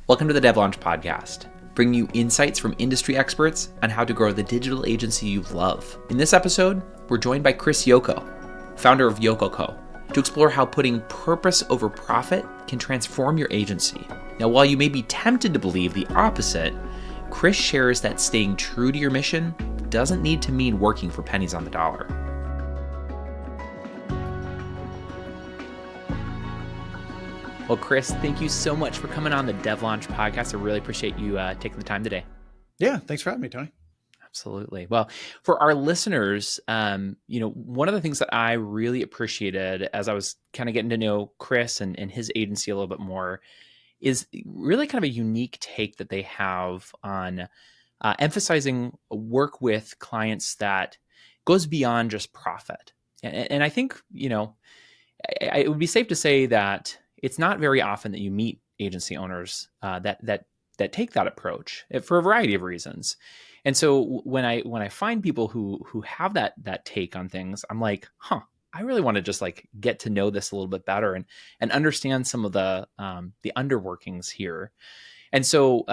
Welcome to the Dev Launch Podcast, bringing you insights from industry experts on how to grow the digital agency you love. In this episode, we're joined by Chris Yoko, founder of Yoko Co, to explore how putting purpose over profit can transform your agency. Now, while you may be tempted to believe the opposite, Chris shares that staying true to your mission doesn't need to mean working for pennies on the dollar. Well, Chris, thank you so much for coming on the Dev Launch Podcast. I really appreciate you taking the time today. Yeah, thanks for having me, Tony. Absolutely. Well, for our listeners, one of the things that I really appreciated as I was kind of getting to know Chris and his agency a little bit more is really kind of a unique take that they have on emphasizing work with clients that goes beyond just profit. And I think, it would be safe to say that it's not very often that you meet agency owners that take that approach for a variety of reasons. And so when I find people who have that take on things, I'm like, I really want to just like get to know this a little bit better and understand some of the underworkings here. And so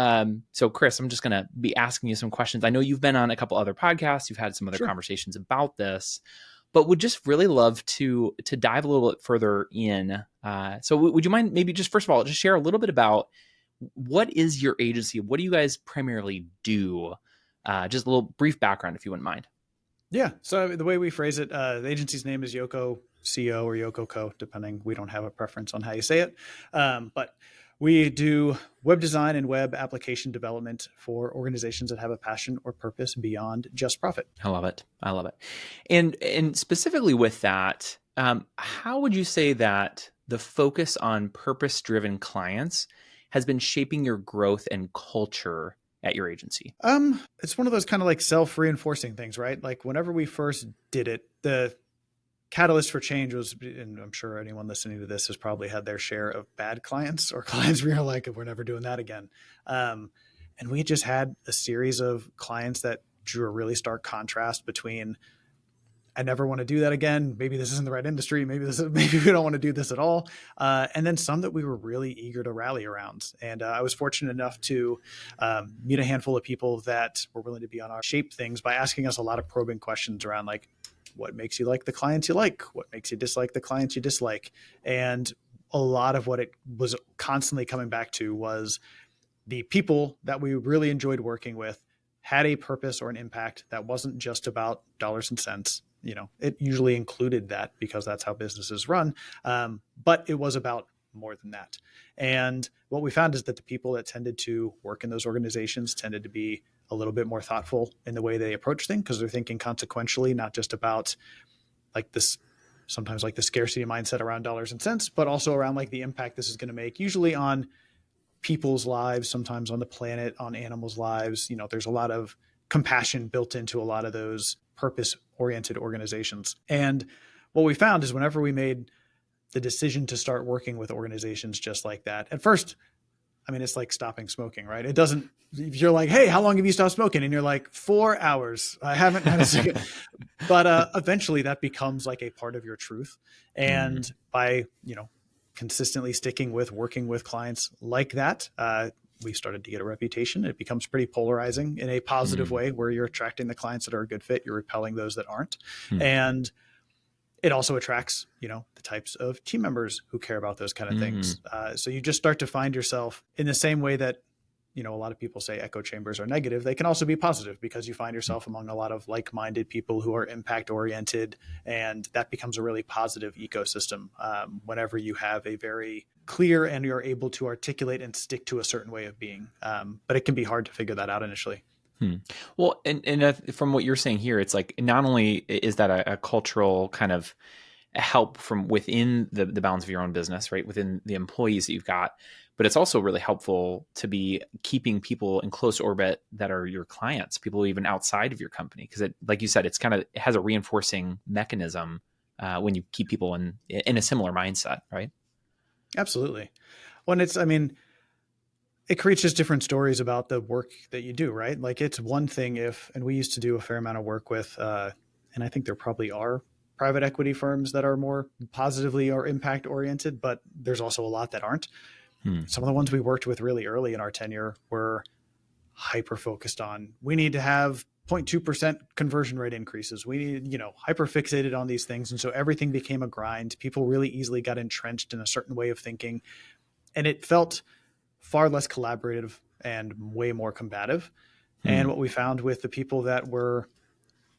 Chris, I'm just going to be asking you some questions. I know you've been on a couple other podcasts, you've had some other conversations about this, but would just really love to dive a little bit further in. So would you mind maybe just first of all, just share a little bit about what is your agency? What do you guys primarily do? Just a little brief background, if you wouldn't mind. Yeah. So the way we phrase it, the agency's name is Yoko Co or Yoko Co, depending. We don't have a preference on how you say it. But we do web design and web application development for organizations that have a passion or purpose beyond just profit. I love it. And specifically with that, how would you say that the focus on purpose-driven clients has been shaping your growth and culture at your agency? It's one of those kind of like self-reinforcing things, right? Like whenever we first did it, the catalyst for change was, and I'm sure anyone listening to this has probably had their share of bad clients or clients where you're like, we're never doing that again. And we just had a series of clients that drew a really stark contrast between, I never want to do that again. Maybe this isn't the right industry. Maybe we don't want to do this at all. And then some that we were really eager to rally around. And I was fortunate enough to meet a handful of people that were willing to be on our shape things by asking us a lot of probing questions around like, what makes you like the clients you like? What makes you dislike the clients you dislike? And a lot of what it was constantly coming back to was the people that we really enjoyed working with had a purpose or an impact that wasn't just about dollars and cents. It usually included that because that's how businesses run. But it was about more than that. And what we found is that the people that tended to work in those organizations tended to be a little bit more thoughtful in the way they approach things because they're thinking consequentially, not just about like this, sometimes like the scarcity mindset around dollars and cents, but also around like the impact this is going to make, usually on people's lives, sometimes on the planet, on animals' lives. There's a lot of compassion built into a lot of those purpose-oriented organizations. And what we found is whenever we made the decision to start working with organizations just like that, at first, it's like stopping smoking, right? It doesn't, if you're like, hey, how long have you stopped smoking? And you're like, 4 hours. I haven't had a second. But eventually that becomes like a part of your truth. And by, consistently sticking with working with clients like that, we started to get a reputation. It becomes pretty polarizing in a positive way where you're attracting the clients that are a good fit. You're repelling those that aren't. And it also attracts, the types of team members who care about those kind of things. So you just start to find yourself in the same way that, a lot of people say echo chambers are negative. They can also be positive because you find yourself among a lot of like-minded people who are impact-oriented, and that becomes a really positive ecosystem whenever you have a very clear and you're able to articulate and stick to a certain way of being. But it can be hard to figure that out initially. Well, and from what you're saying here, it's like not only is that a cultural kind of help from within the bounds of your own business, right, within the employees that you've got, but it's also really helpful to be keeping people in close orbit that are your clients, people even outside of your company, because it, like you said, it has a reinforcing mechanism when you keep people in a similar mindset, right? Absolutely. When it creates just different stories about the work that you do, right? Like it's one thing and we used to do a fair amount of work with, and I think there probably are private equity firms that are more positively or impact oriented, but there's also a lot that aren't. Hmm. Some of the ones we worked with really early in our tenure were hyper focused on, we need to have 0.2% conversion rate increases. We need, hyper fixated on these things. And so everything became a grind. People really easily got entrenched in a certain way of thinking. And it felt far less collaborative and way more combative. And Hmm. what we found with the people that were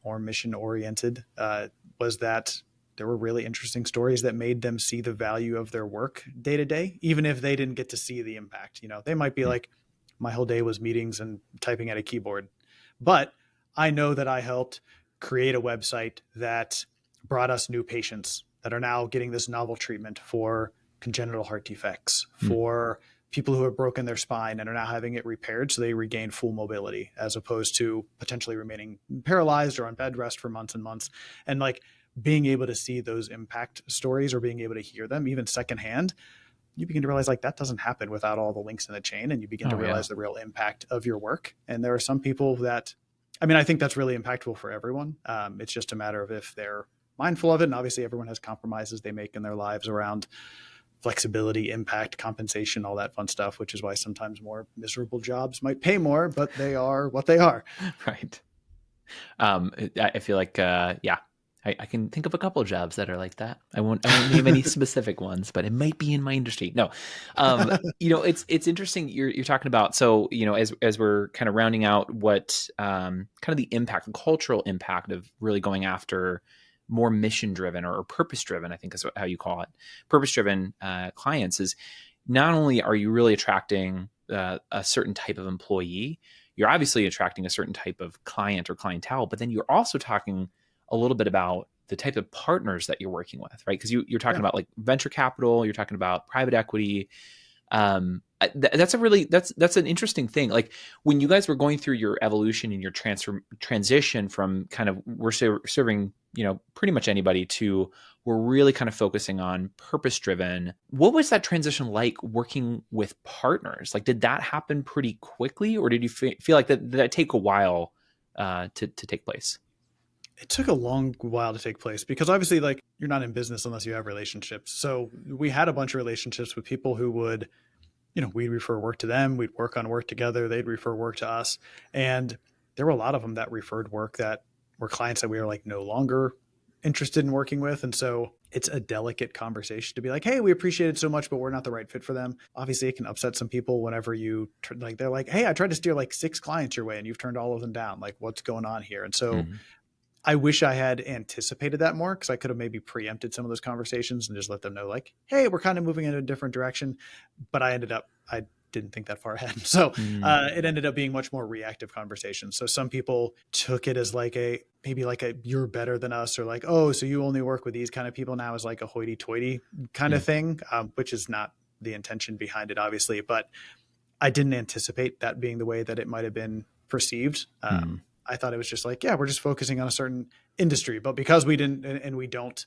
more mission oriented was that there were really interesting stories that made them see the value of their work day to day, even if they didn't get to see the impact. They might be Hmm. like, my whole day was meetings and typing at a keyboard, but I know that I helped create a website that brought us new patients that are now getting this novel treatment for congenital heart defects, Hmm. for people who have broken their spine and are now having it repaired so they regain full mobility, as opposed to potentially remaining paralyzed or on bed rest for months and months. And like, being able to see those impact stories or being able to hear them even secondhand, you begin to realize like that doesn't happen without all the links in the chain, and you begin to Oh yeah. realize the real impact of your work. And there are some people that, I mean, I think that's really impactful for everyone. It's just a matter of if they're mindful of it. And obviously everyone has compromises they make in their lives around flexibility, impact, compensation, all that fun stuff, which is why sometimes more miserable jobs might pay more, but they are what they are. Right. I feel like, yeah, I can think of a couple of jobs that are like that. I won't name any specific ones, but it might be in my industry. No, it's interesting. You're talking about, so, as we're kind of rounding out what, kind of the impact, the cultural impact of really going after more mission driven or purpose driven, I think is how you call it, purpose driven clients, is not only are you really attracting a certain type of employee, you're obviously attracting a certain type of client or clientele, but then you're also talking a little bit about the type of partners that you're working with, right? Because you're talking Yeah. about like venture capital, you're talking about private equity. That's an interesting thing. Like when you guys were going through your evolution and your transition from kind of we're serving, pretty much anybody, to we're really kind of focusing on purpose driven. What was that transition like working with partners? Like, did that happen pretty quickly, or did you feel like that take a while to take place? It took a long while to take place because obviously like you're not in business unless you have relationships. So we had a bunch of relationships with people who would, we'd refer work to them, we'd work on work together, they'd refer work to us. And there were a lot of them that referred work that were clients that we were like no longer interested in working with. And so it's a delicate conversation to be like, hey, we appreciate it so much, but we're not the right fit for them. Obviously, it can upset some people whenever like, they're like, hey, I tried to steer like 6 clients your way and you've turned all of them down. Like, what's going on here? And so Mm. I wish I had anticipated that more, because I could have maybe preempted some of those conversations and just let them know like, hey, we're kind of moving in a different direction. But I didn't think that far ahead. So Mm. it ended up being much more reactive conversations. So some people took it as like maybe like you're better than us, or like, oh, so you only work with these kind of people now, as like a hoity toity kind of Mm. thing, which is not the intention behind it, obviously. But I didn't anticipate that being the way that it might have been perceived. Mm. I thought it was just like, yeah, we're just focusing on a certain industry, but because we didn't, and we don't,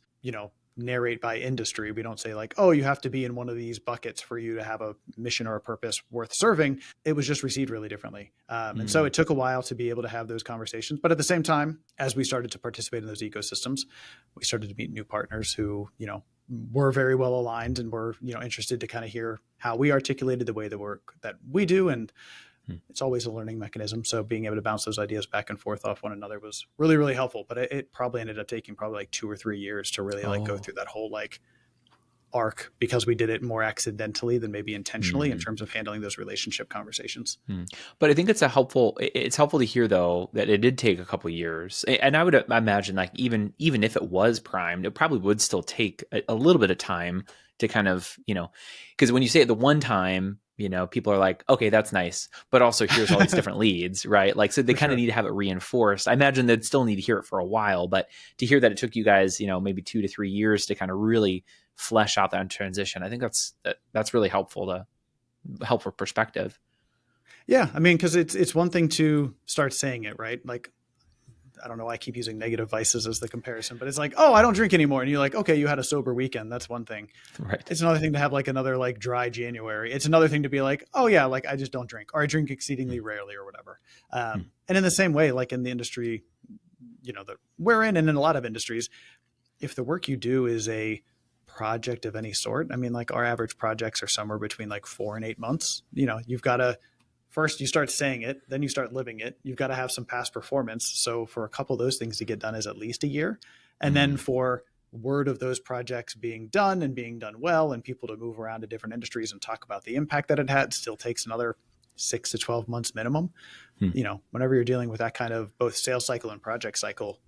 narrate by industry, we don't say like, oh, you have to be in one of these buckets for you to have a mission or a purpose worth serving. It was just received really differently. And so Mm. it took a while to be able to have those conversations. But at the same time, as we started to participate in those ecosystems, we started to meet new partners who, were very well aligned and were, interested to kind of hear how we articulated the way the work that we do. And Mm. it's always a learning mechanism. So being able to bounce those ideas back and forth off one another was really, really helpful. But it probably ended up taking probably like 2 or 3 years to really like go Oh. through that whole like arc, because we did it more accidentally than maybe intentionally in Mm. terms of handling those relationship conversations. Hmm. But I think it's helpful to hear though that it did take a couple of years, and I would imagine like even if it was primed, it probably would still take a little bit of time to kind of, because when you say it the one time, people are like, okay, that's nice, but also here's all these different leads, right? Like, so they For kind of sure. need to have it reinforced. I imagine they'd still need to hear it for a while, but to hear that it took you guys, maybe 2 to 3 years to kind of really flesh out that transition, I think that's really helpful perspective. Yeah. I mean, because it's one thing to start saying it, right? Like, I don't know why I keep using negative vices as the comparison, but it's like, oh, I don't drink anymore. And you're like, okay, you had a sober weekend. That's one thing. Right. It's another thing to have like another like dry January. It's another thing to be like, oh yeah, like I just don't drink, or I drink exceedingly Mm. rarely or whatever. Mm. And in the same way, like in the industry, that we're in, and in a lot of industries, if the work you do is a project of any sort, I mean, like our average projects are somewhere between like 4 and 8 months. You've got to first you start saying it, then you start living it. You've got to have some past performance. So for a couple of those things to get done is at least a year. And then Mm. for word of those projects being done and being done well and people to move around to different industries and talk about the impact that it had still takes another 6 to 12 months minimum. Hmm. Whenever you're dealing with that kind of both sales cycle and project cycle,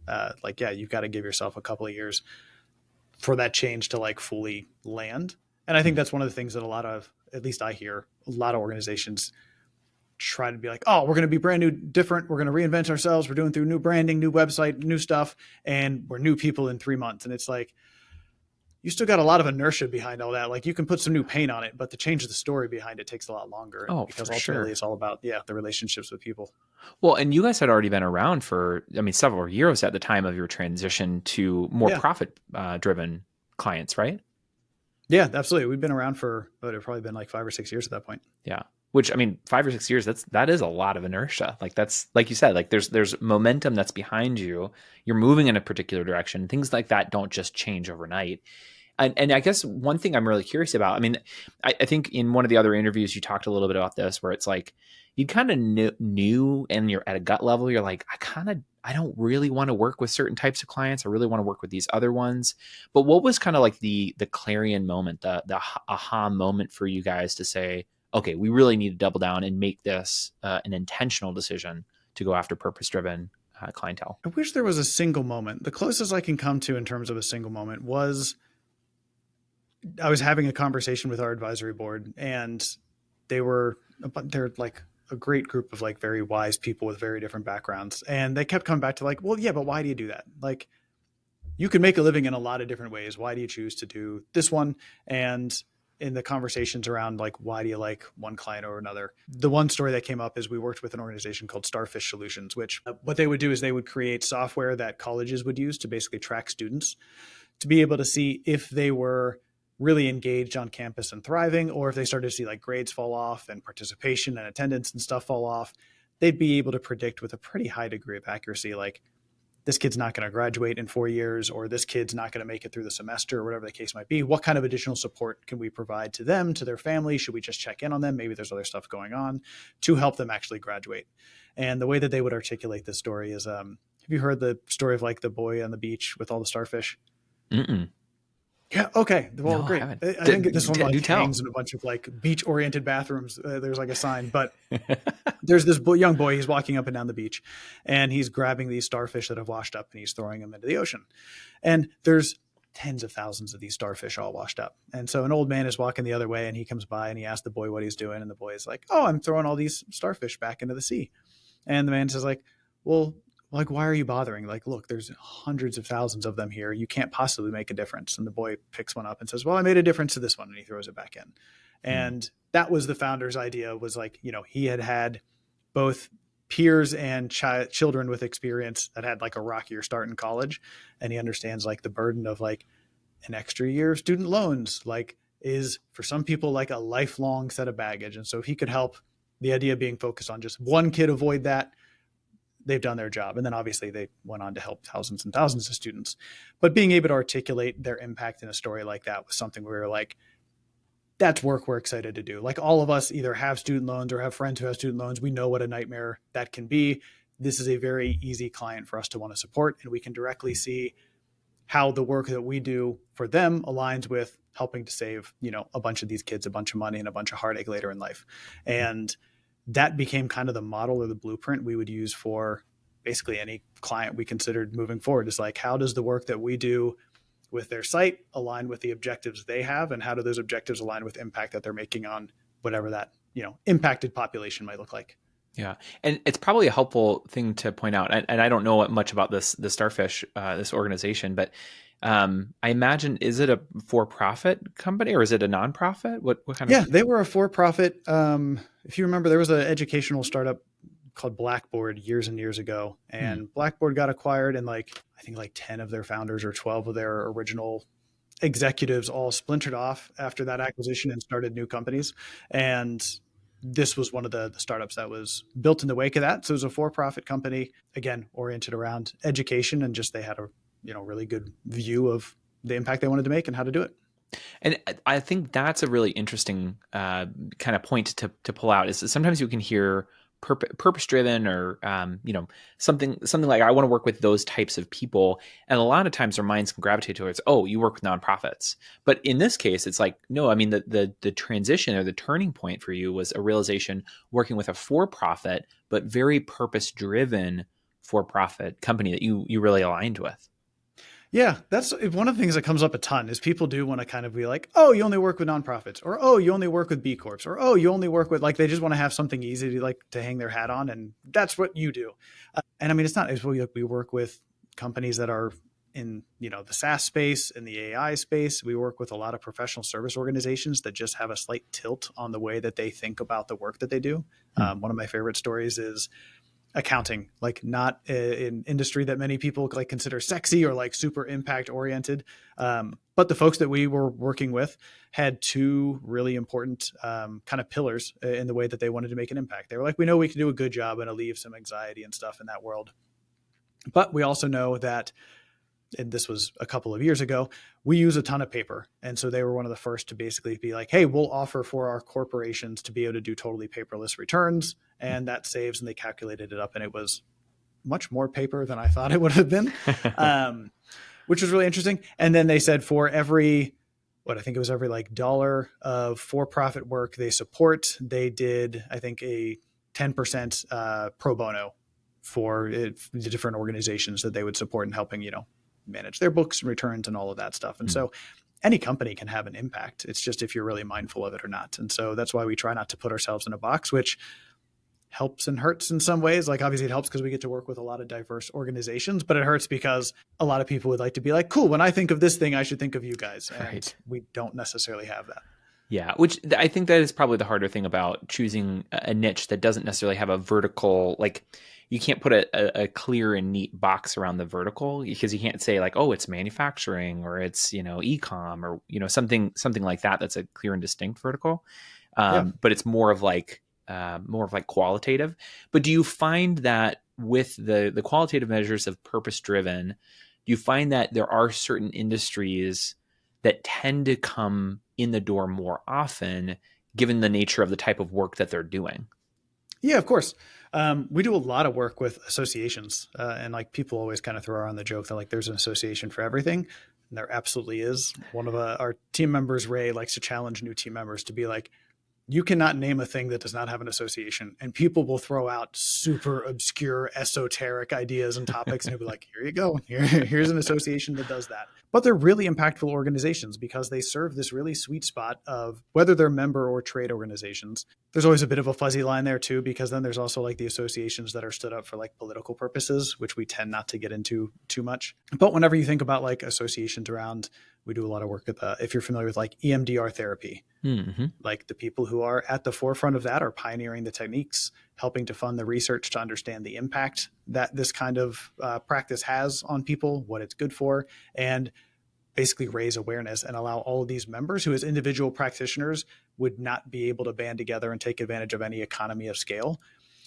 you've got to give yourself a couple of years for that change to like fully land. And I think Hmm. that's one of the things that at least I hear a lot of organizations try to be like, oh, we're going to be brand new, different. We're going to reinvent ourselves. We're doing through new branding, new website, new stuff. And we're new people in 3 months. And it's like, you still got a lot of inertia behind all that. Like you can put some new paint on it, but to change the story behind it takes a lot longer. And Oh, because for ultimately sure. it's all about, the relationships with people. Well, and you guys had already been around for, I mean, several years at the time of your transition to more Yeah. profit driven clients, right? Yeah, absolutely. We've been around for, it'd probably been like 5 or 6 years at that point. Yeah. Which I mean, 5 or 6 years, that is a lot of inertia. Like that's like you said, like there's momentum that's behind you. You're moving in a particular direction. Things like that don't just change overnight. And I guess one thing I'm really curious about, I mean, I think in one of the other interviews you talked a little bit about this, where it's like you kind of knew, and you're at a gut level, you're like, I don't really want to work with certain types of clients. I really want to work with these other ones. But what was kind of like the clarion moment, the aha moment for you guys to say, okay, we really need to double down and make this an intentional decision to go after purpose driven clientele? I wish there was a single moment. The closest I can come to in terms of a single moment was I was having a conversation with our advisory board, and they're like a great group of like very wise people with very different backgrounds, and they kept coming back to like, well, yeah, but why do you do that? Like, you can make a living in a lot of different ways. Why do you choose to do this one? And in the conversations around like why do you like one client over another, the one story that came up is we worked with an organization called Starfish Solutions, which what they would do is they would create software that colleges would use to basically track students to be able to see if they were really engaged on campus and thriving, or if they started to see like grades fall off and participation and attendance and stuff fall off. They'd be able to predict with a pretty high degree of accuracy, like this kid's not going to graduate in 4 years, or this kid's not going to make it through the semester, or whatever the case might be. What kind of additional support can we provide to them, to their family? Should we just check in on them? Maybe there's other stuff going on to help them actually graduate. And the way that they would articulate this story is, have you heard the story of like the boy on the beach with all the starfish? Mm-mm. Yeah. Okay. Well, No, I great. haven't. I think this one like Do tell. hangs in a bunch of like beach oriented bathrooms. There's like a sign, but there's this young boy. He's walking up and down the beach, and he's grabbing these starfish that have washed up, and he's throwing them into the ocean. And there's tens of thousands of these starfish all washed up. And so an old man is walking the other way, and he comes by and he asks the boy what he's doing, and the boy is like, "Oh, I'm throwing all these starfish back into the sea." And the man says like, "Well, like, why are you bothering? Like, look, there's hundreds of thousands of them here. You can't possibly make a difference." And the boy picks one up and says, "Well, I made a difference to this one," and he throws it back in. Hmm. And that was the founder's idea, was like, he had both peers and children with experience that had like a rockier start in college. And he understands like the burden of like an extra year of student loans, like is for some people like a lifelong set of baggage. And so if he could help, the idea being focused on just one kid avoid that, they've done their job. And then obviously they went on to help thousands and thousands of students. But being able to articulate their impact in a story like that was something we were like, that's work we're excited to do. Like all of us either have student loans or have friends who have student loans. We know what a nightmare that can be. This is a very easy client for us to want to support, and we can directly see how the work that we do for them aligns with helping to save, a bunch of these kids a bunch of money and a bunch of heartache later in life. And that became kind of the model or the blueprint we would use for basically any client we considered moving forward. Is like, how does the work that we do with their site align with the objectives they have, and how do those objectives align with impact that they're making on whatever that impacted population might look like. Yeah, and it's probably a helpful thing to point out. And I don't know much about the Starfish, this organization, but I imagine, is it a for-profit company or is it a nonprofit? What kind of? Yeah, they were a for-profit. If you remember, there was an educational startup called Blackboard years and years ago, Hmm. and Blackboard got acquired, and like I think like 10 of their founders or 12 of their original executives all splintered off after that acquisition and started new companies. And this was one of the startups that was built in the wake of that. So it was a for-profit company, again, oriented around education, and just they had a really good view of the impact they wanted to make and how to do it. And I think that's a really interesting kind of point to pull out is that sometimes you can hear purpose driven or something like I want to work with those types of people, and a lot of times their minds can gravitate towards, oh, you work with nonprofits. But in this case, it's like, no, I mean the transition or the turning point for you was a realization working with a for profit but very purpose driven for profit company that you really aligned with. Yeah, that's one of the things that comes up a ton is people do want to kind of be like, oh, you only work with nonprofits, or oh, you only work with B Corps, or oh, you only work with like they just want to have something easy to like to hang their hat on, and that's what you do. And I mean, it's not as we work with companies that are in the SaaS space, in the AI space. We work with a lot of professional service organizations that just have a slight tilt on the way that they think about the work that they do. Hmm. One of my favorite stories is accounting, like not an industry that many people like consider sexy or like super impact oriented. But the folks that we were working with had two really important kind of pillars in the way that they wanted to make an impact. They were like, we know we can do a good job and alleviate some anxiety and stuff in that world. But we also know that, and this was a couple of years ago, we use a ton of paper. And so they were one of the first to basically be like, hey, we'll offer for our corporations to be able to do totally paperless returns. And that saves, and they calculated it up. And it was much more paper than I thought it would have been, which was really interesting. And then they said for every, what I think it was every like dollar of for-profit work they support, they did, I think, a 10% pro bono for the different organizations that they would support in helping, manage their books and returns and all of that stuff. And Hmm. so any company can have an impact. It's just if you're really mindful of it or not. And so that's why we try not to put ourselves in a box, which helps and hurts in some ways. Like obviously it helps because we get to work with a lot of diverse organizations, but it hurts because a lot of people would like to be like, cool, when I think of this thing, I should think of you guys. And Right. we don't necessarily have that. Yeah, which I think that is probably the harder thing about choosing a niche that doesn't necessarily have a vertical, like you can't put a clear and neat box around the vertical because you can't say like, oh, it's manufacturing or it's, e-com or, something like that. That's a clear and distinct vertical. Yeah. But it's more of like qualitative. But do you find that with the qualitative measures of purpose driven, do you find that there are certain industries that tend to come in the door more often, given the nature of the type of work that they're doing? Yeah, of course. We do a lot of work with associations, and like people always kind of throw around the joke that like there's an association for everything. And there absolutely is. One of our team members, Ray, likes to challenge new team members to be like, you cannot name a thing that does not have an association, and people will throw out super obscure esoteric ideas and topics and he'll be like, here you go, here's an association that does that. But they're really impactful organizations because they serve this really sweet spot of whether they're member or trade organizations. There's always a bit of a fuzzy line there too, because then there's also like the associations that are stood up for like political purposes, which we tend not to get into too much. But whenever you think about like associations around, we do a lot of work with, if you're familiar with like EMDR therapy, Mm-hmm. like the people who are at the forefront of that are pioneering the techniques, helping to fund the research to understand the impact that this kind of practice has on people, what it's good for, and basically raise awareness and allow all of these members who as individual practitioners would not be able to band together and take advantage of any economy of scale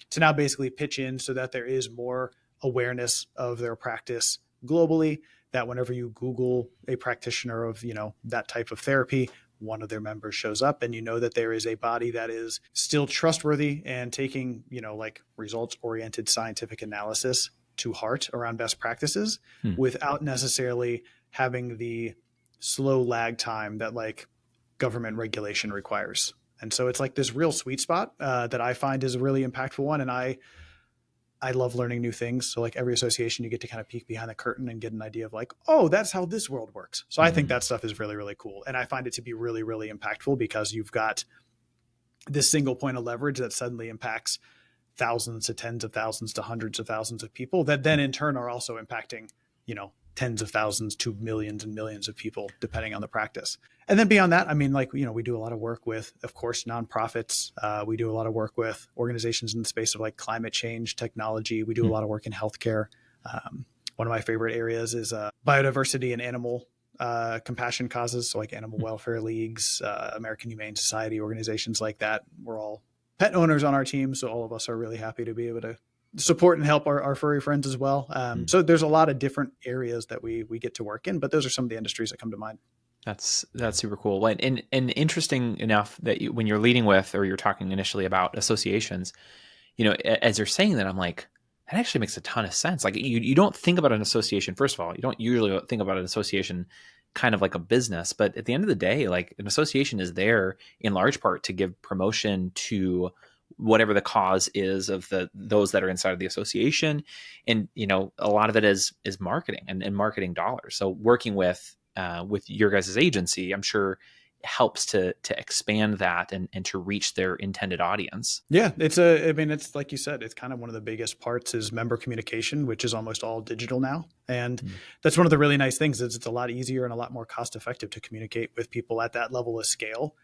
to now basically pitch in so that there is more awareness of their practice globally, that whenever you Google a practitioner of, that type of therapy, one of their members shows up and you know that there is a body that is still trustworthy and taking, like results oriented scientific analysis to heart around best practices Hmm. without necessarily having the slow lag time that like government regulation requires. And so it's like this real sweet spot that I find is a really impactful one. And I love learning new things. So like every association, you get to kind of peek behind the curtain and get an idea of like, oh, that's how this world works. So I think Mm-hmm. that stuff is really, really cool. And I find it to be really, really impactful because you've got this single point of leverage that suddenly impacts thousands to tens of thousands to hundreds of thousands of people that then in turn are also impacting, tens of thousands to millions and millions of people, depending on the practice. And then beyond that, I mean, like, we do a lot of work with, of course, nonprofits. We do a lot of work with organizations in the space of like climate change, technology. We do a lot of work in healthcare. One of my favorite areas is biodiversity and animal compassion causes, so like animal welfare leagues, American Humane Society, organizations like that. We're all pet owners on our team, so all of us are really happy to be able to support and help our furry friends as well. Mm-hmm. So there's a lot of different areas that we get to work in, but those are some of the industries that come to mind. That's super cool. And interesting enough that when you're leading with, or you're talking initially about associations, as you're saying that, I'm like, that actually makes a ton of sense. Like you don't think about an association. First of all, you don't usually think about an association kind of like a business, but at the end of the day, like an association is there in large part to give promotion to whatever the cause is of those that are inside of the association. And a lot of it is marketing and marketing dollars. So working with your guys' agency, I'm sure helps to expand that and to reach their intended audience. Yeah, I mean, it's like you said, it's kind of one of the biggest parts is member communication, which is almost all digital now. And Mm. that's one of the really nice things is it's a lot easier and a lot more cost effective to communicate with people at that level of scale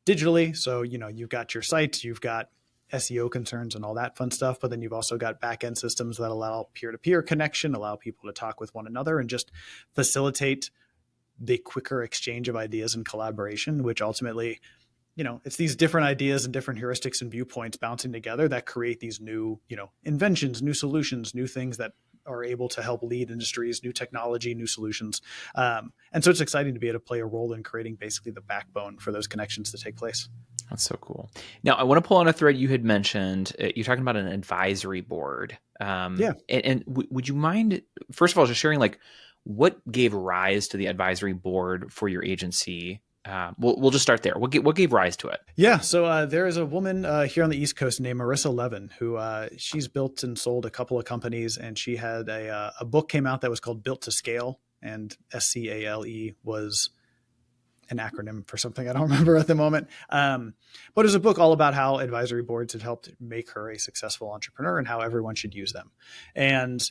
digitally. So, you've got your sites, you've got SEO concerns and all that fun stuff, but then you've also got back-end systems that allow peer-to-peer connection, allow people to talk with one another and just facilitate the quicker exchange of ideas and collaboration, which ultimately, it's these different ideas and different heuristics and viewpoints bouncing together that create these new, inventions, new solutions, new things that are able to help lead industries, new technology, new solutions. And so it's exciting to be able to play a role in creating basically the backbone for those connections to take place. That's so cool. Now, I want to pull on a thread you had mentioned. You're talking about an advisory board. Yeah. And would you mind, first of all, just sharing like what gave rise to the advisory board for your agency? We'll just start there. What gave rise to it? Yeah. So there is a woman here on the East Coast named Marissa Levin who she's built and sold a couple of companies, and she had a book came out that was called Built to Scale, and SCALE was an acronym for something I don't remember at the moment. But it was a book all about how advisory boards had helped make her a successful entrepreneur and how everyone should use them. And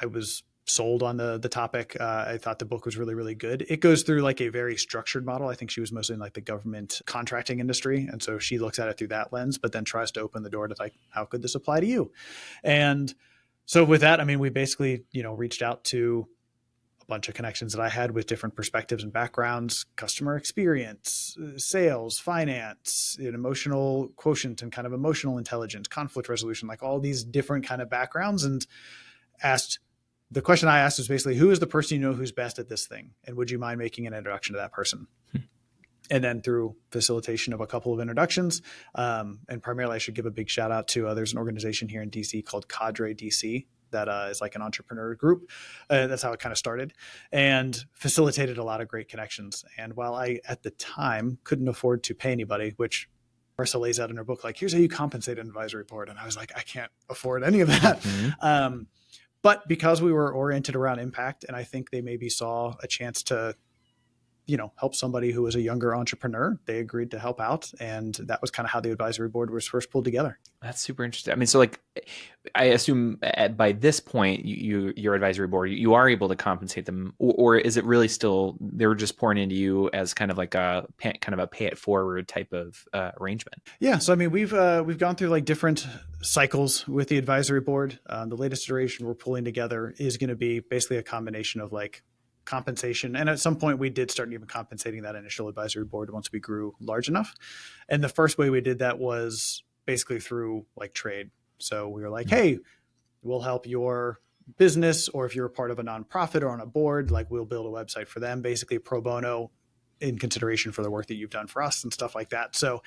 I was sold on the topic. I thought the book was really, really good. It goes through like a very structured model. I think she was mostly in like the government contracting industry. And so she looks at it through that lens, but then tries to open the door to like, how could this apply to you? And so with that, I mean, we basically, reached out to a bunch of connections that I had with different perspectives and backgrounds, customer experience, sales, finance, emotional quotient and kind of emotional intelligence, conflict resolution, like all these different kind of backgrounds, and asked the question I asked was basically, who is the person who's best at this thing? And would you mind making an introduction to that person? And then through facilitation of a couple of introductions, and primarily I should give a big shout out to, there's an organization here in DC called Cadre DC that is like an entrepreneur group. That's how it kind of started and facilitated a lot of great connections. And while I, at the time, couldn't afford to pay anybody, which Marissa lays out in her book, like, here's how you compensate an advisory board. And I was like, I can't afford any of that. Mm-hmm. But because we were oriented around impact, and I think they maybe saw a chance to, help somebody who was a younger entrepreneur, they agreed to help out. And that was kind of how the advisory board was first pulled together. That's super interesting. I mean, so like, I assume by this point, your advisory board, you are able to compensate them, or is it really still they're just pouring into you as kind of like a pay it forward type of arrangement? Yeah. So I mean, we've gone through like different cycles with the advisory board. The latest iteration we're pulling together is going to be basically a combination of like compensation. And at some point we did start even compensating that initial advisory board once we grew large enough. And the first way we did that was basically through like trade. So we were like, hey, we'll help your business, or if you're a part of a nonprofit or on a board, like we'll build a website for them, basically pro bono in consideration for the work that you've done for us and stuff like that. So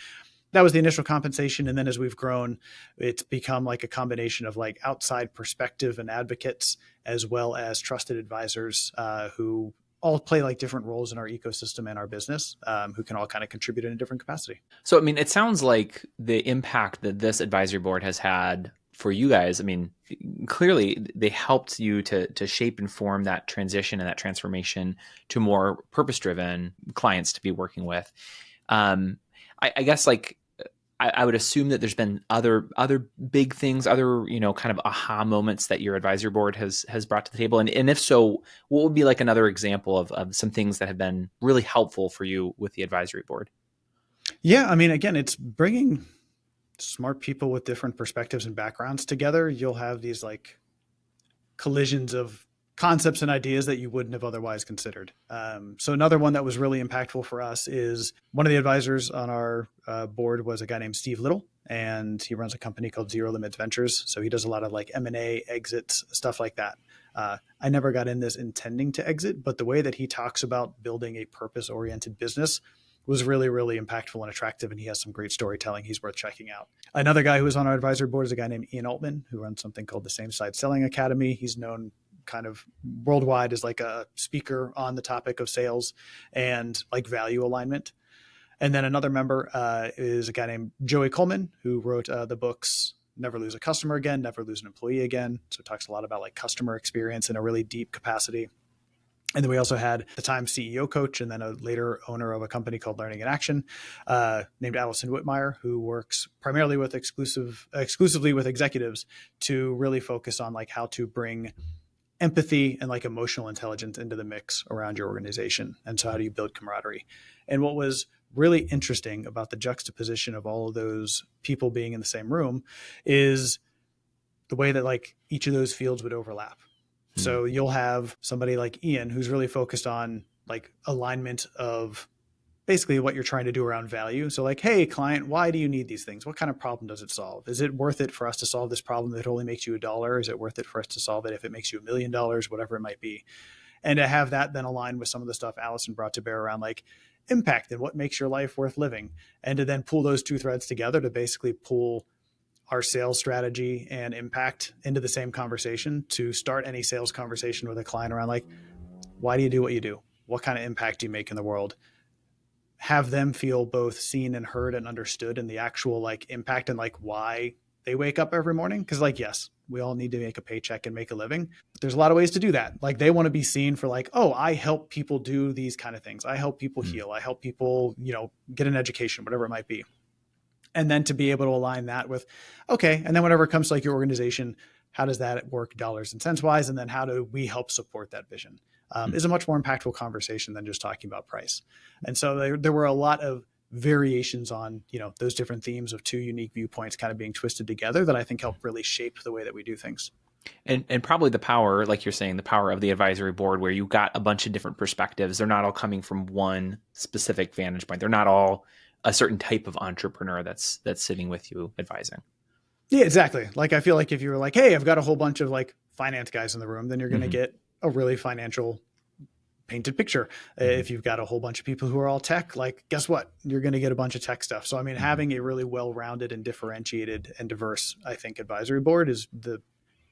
that was the initial compensation. And then as we've grown, it's become like a combination of like outside perspective and advocates, as well as trusted advisors who all play like different roles in our ecosystem and our business, who can all kind of contribute in a different capacity. So, I mean, it sounds like the impact that this advisory board has had for you guys, I mean, clearly they helped you to shape and form that transition and that transformation to more purpose-driven clients to be working with. I guess like I would assume that there's been other big things, other kind of aha moments that your advisory board has brought to the table, and if so, what would be like another example of some things that have been really helpful for you with the advisory board? Yeah, I mean, again, it's bringing smart people with different perspectives and backgrounds together. You'll have these like collisions of concepts and ideas that you wouldn't have otherwise considered. So another one that was really impactful for us is one of the advisors on our board was a guy named Steve Little, and he runs a company called Zero Limits Ventures. So he does a lot of like M&A exits, stuff like that. I never got in this intending to exit, but the way that he talks about building a purpose-oriented business was really, really impactful and attractive. And he has some great storytelling. He's worth checking out. Another guy who was on our advisory board is a guy named Ian Altman, who runs something called the Same Side Selling Academy. He's known kind of worldwide as like a speaker on the topic of sales and like value alignment. And then another member is a guy named Joey Coleman, who wrote the books Never Lose a Customer Again, Never Lose an Employee Again. So it talks a lot about like customer experience in a really deep capacity. And then we also had the time CEO coach and then a later owner of a company called Learning in Action named Allison Whitmire, who works primarily with exclusively with executives to really focus on like how to bring empathy and like emotional intelligence into the mix around your organization. And so how do you build camaraderie? And what was really interesting about the juxtaposition of all of those people being in the same room is the way that like each of those fields would overlap. So you'll have somebody like Ian who's really focused on like alignment of basically what you're trying to do around value. So like, hey, client, why do you need these things? What kind of problem does it solve? Is it worth it for us to solve this problem that only makes you $1? Is it worth it for us to solve it if it makes you $1 million, whatever it might be? And to have that then align with some of the stuff Allison brought to bear around like impact and what makes your life worth living. And to then pull those two threads together to basically pull our sales strategy and impact into the same conversation to start any sales conversation with a client around like, why do you do what you do? What kind of impact do you make in the world? Have them feel both seen and heard and understood in the actual like impact and like why they wake up every morning. Cause like, yes, we all need to make a paycheck and make a living, but there's a lot of ways to do that. Like they want to be seen for like, oh, I help people do these kind of things. I help people heal. I help people, get an education, whatever it might be. And then to be able to align that with, okay, and then whenever it comes to like your organization, how does that work dollars and cents wise? And then how do we help support that vision? Is a much more impactful conversation than just talking about price. And so there were a lot of variations on, those different themes of two unique viewpoints kind of being twisted together that I think help really shape the way that we do things. And probably the power, like you're saying, the power of the advisory board where you got a bunch of different perspectives. They're not all coming from one specific vantage point. They're not all a certain type of entrepreneur that's sitting with you advising. Yeah, exactly. Like, I feel like if you were like, hey, I've got a whole bunch of like finance guys in the room, then you're going to get a really financial painted picture. If you've got a whole bunch of people who are all tech, like, guess what? You're going to get a bunch of tech stuff. So, I mean, having a really well-rounded and differentiated and diverse, I think, advisory board is the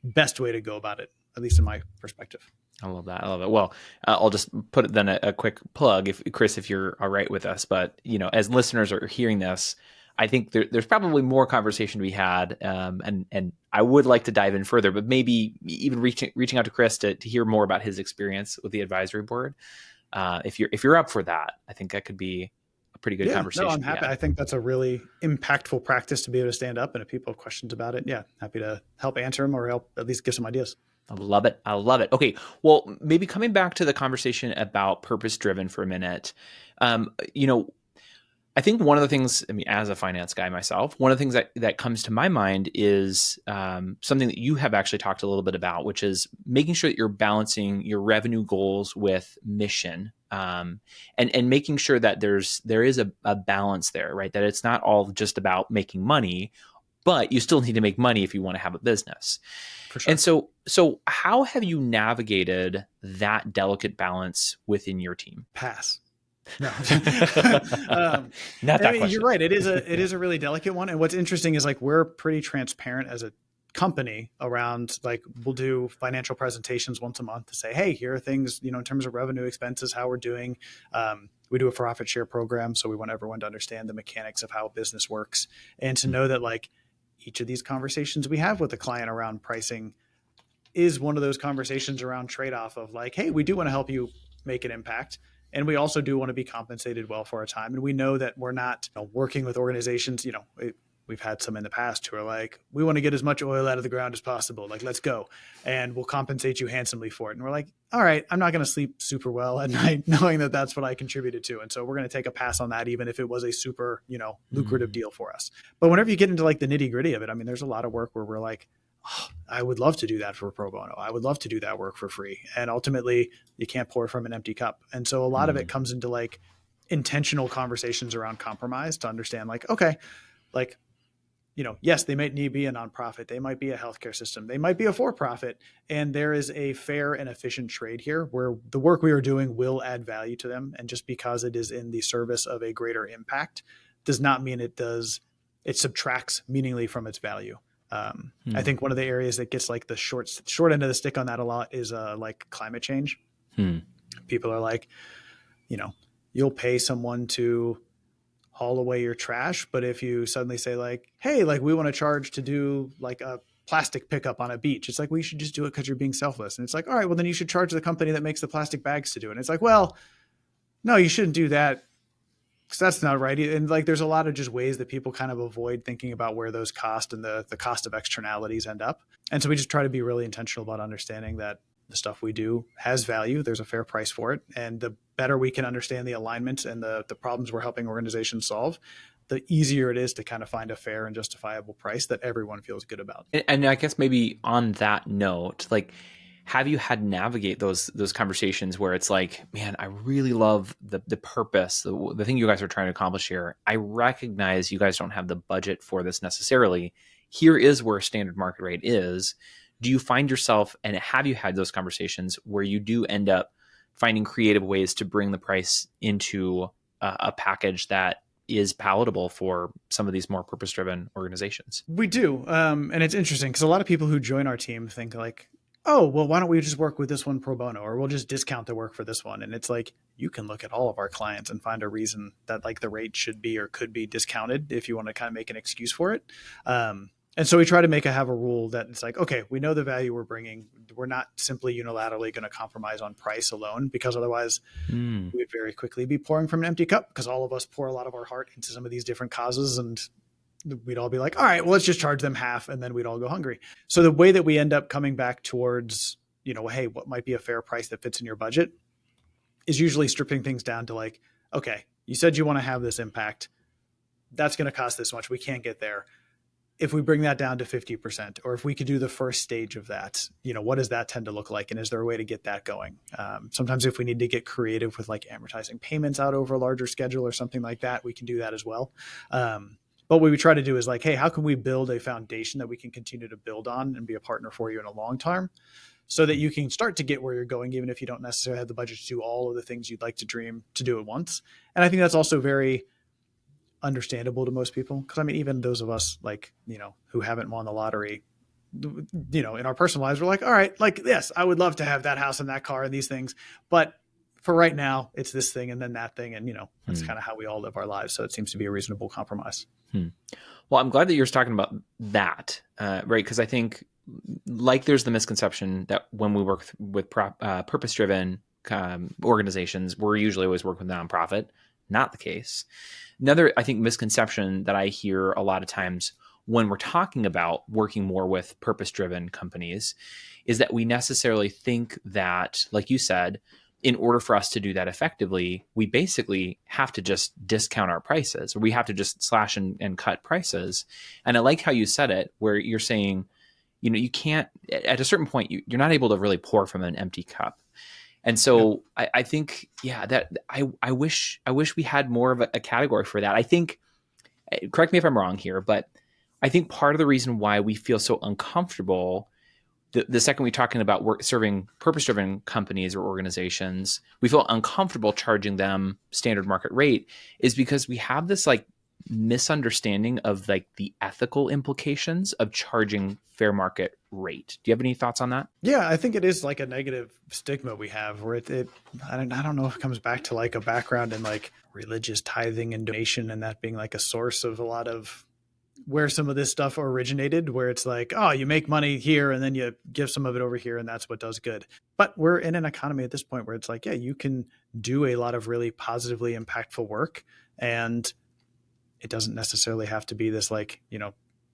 best way to go about it, at least in my perspective. I love that. I love it. Well, I'll just put it then a quick plug, if Chris, if you're all right with us. But as listeners are hearing this, I think there's probably more conversation to be had, and I would like to dive in further. But maybe even reaching out to Chris to hear more about his experience with the advisory board. If you're up for that, I think that could be a pretty good conversation. No, I'm happy. I think that's a really impactful practice to be able to stand up, and if people have questions about it, happy to help answer them or help at least give some ideas. I love it. I love it. Okay. Well, maybe coming back to the conversation about purpose-driven for a minute, I think one of the things, as a finance guy myself, one of the things that comes to my mind is something that you have actually talked a little bit about, which is making sure that you're balancing your revenue goals with mission, and making sure that there is a balance there, right? That it's not all just about making money, but you still need to make money if you want to have a business. For sure. And so how have you navigated that delicate balance within your team? Pass. No, Not that question. You're right. It is a really delicate one. And what's interesting is like, we're pretty transparent as a company around like, we'll do financial presentations once a month to say, hey, here are things, in terms of revenue, expenses, how we're doing. We do a profit share program. So we want everyone to understand the mechanics of how business works and to know that like each of these conversations we have with the client around pricing is one of those conversations around trade-off of like, hey, we do want to help you make an impact. And we also do want to be compensated well for our time. And we know that we're not working with organizations, we've had some in the past who are like, we want to get as much oil out of the ground as possible. Like, let's go. And we'll compensate you handsomely for it. And we're like, all right, I'm not going to sleep super well at night knowing that that's what I contributed to. And so we're going to take a pass on that, even if it was a super, lucrative deal for us. But whenever you get into like the nitty gritty of it, there's a lot of work where we're like, oh, I would love to do that for pro bono. I would love to do that work for free. And ultimately you can't pour from an empty cup. And so a lot of it comes into like intentional conversations around compromise to understand like, okay, like yes, they might need to be a nonprofit. They might be a healthcare system. They might be a for-profit. And there is a fair and efficient trade here where the work we are doing will add value to them. And just because it is in the service of a greater impact does not mean it subtracts meaningfully from its value. I Hmm. think one of the areas that gets like the short end of the stick on that a lot is like climate change. Hmm. People are like, you know, you'll pay someone to haul away your trash, but if you suddenly say like, hey, like we want to charge to do like a plastic pickup on a beach, it's like, well, you should just do it because you're being selfless. And it's like, all right, well then you should charge the company that makes the plastic bags to do it. And it's like, well, no, you shouldn't do that because that's not right. And like there's a lot of just ways that people kind of avoid thinking about where those cost and the cost of externalities end up. And so we just try to be really intentional about understanding that the stuff we do has value. There's a fair price for it. And the better we can understand the alignments and the problems we're helping organizations solve, the easier it is to kind of find a fair and justifiable price that everyone feels good about. And I guess maybe on that note, like, have you had to navigate those conversations where it's like, man, I really love the purpose, the thing you guys are trying to accomplish here. I recognize you guys don't have the budget for this necessarily. Here is where standard market rate is. Do you find yourself, and have you had those conversations where you do end up finding creative ways to bring the price into a package that is palatable for some of these more purpose driven organizations? We do. And it's interesting because a lot of people who join our team think like, oh, well, why don't we just work with this one pro bono, or we'll just discount the work for this one. And it's like, you can look at all of our clients and find a reason that like the rate should be or could be discounted if you want to kind of make an excuse for it. And so we try to have a rule that it's like, okay, we know the value we're bringing. We're not simply unilaterally going to compromise on price alone, because otherwise Mm. we'd very quickly be pouring from an empty cup, because all of us pour a lot of our heart into some of these different causes, and we'd all be like, all right, well, let's just charge them half, and then we'd all go hungry. So the way that we end up coming back towards, hey, what might be a fair price that fits in your budget is usually stripping things down to like, okay, you said you want to have this impact. That's going to cost this much. We can't get there. If we bring that down to 50%, or if we could do the first stage of that, what does that tend to look like? And is there a way to get that going? Sometimes if we need to get creative with like amortizing payments out over a larger schedule or something like that, we can do that as well. But what we try to do is like, hey, how can we build a foundation that we can continue to build on and be a partner for you in a long term, so that you can start to get where you're going, even if you don't necessarily have the budget to do all of the things you'd like to dream to do at once. And I think that's also very understandable to most people, because I mean, even those of us like, who haven't won the lottery, in our personal lives, we're like, all right, like, yes, I would love to have that house and that car and these things, but for right now it's this thing and then that thing, and that's Hmm. kind of how we all live our lives. So it seems to be a reasonable compromise. Hmm. Well, I'm glad that you're talking about that, right? Because I think, like, there's the misconception that when we work with purpose-driven organizations, we're usually always working with nonprofit. Not the case. Another, I think, misconception that I hear a lot of times when we're talking about working more with purpose-driven companies is that we necessarily think that, like you said, in order for us to do that effectively, we basically have to just discount our prices, or we have to just slash and cut prices. And I like how you said it, where you're saying, you can't, at a certain point, you're not able to really pour from an empty cup. And Yep. so I think, yeah, that I wish we had more of a category for that. I think, correct me if I'm wrong here, but I think part of the reason why we feel so uncomfortable the second we're talking about serving purpose-driven companies or organizations, we feel uncomfortable charging them standard market rate, is because we have this like misunderstanding of like the ethical implications of charging fair market rate. Do you have any thoughts on that? Yeah, I think it is like a negative stigma we have where I don't know if it comes back to like a background in like religious tithing and donation, and that being like a source of a lot of where some of this stuff originated, where it's like, oh, you make money here and then you give some of it over here and that's what does good. But we're in an economy at this point where it's like, yeah, you can do a lot of really positively impactful work, and it doesn't necessarily have to be this like,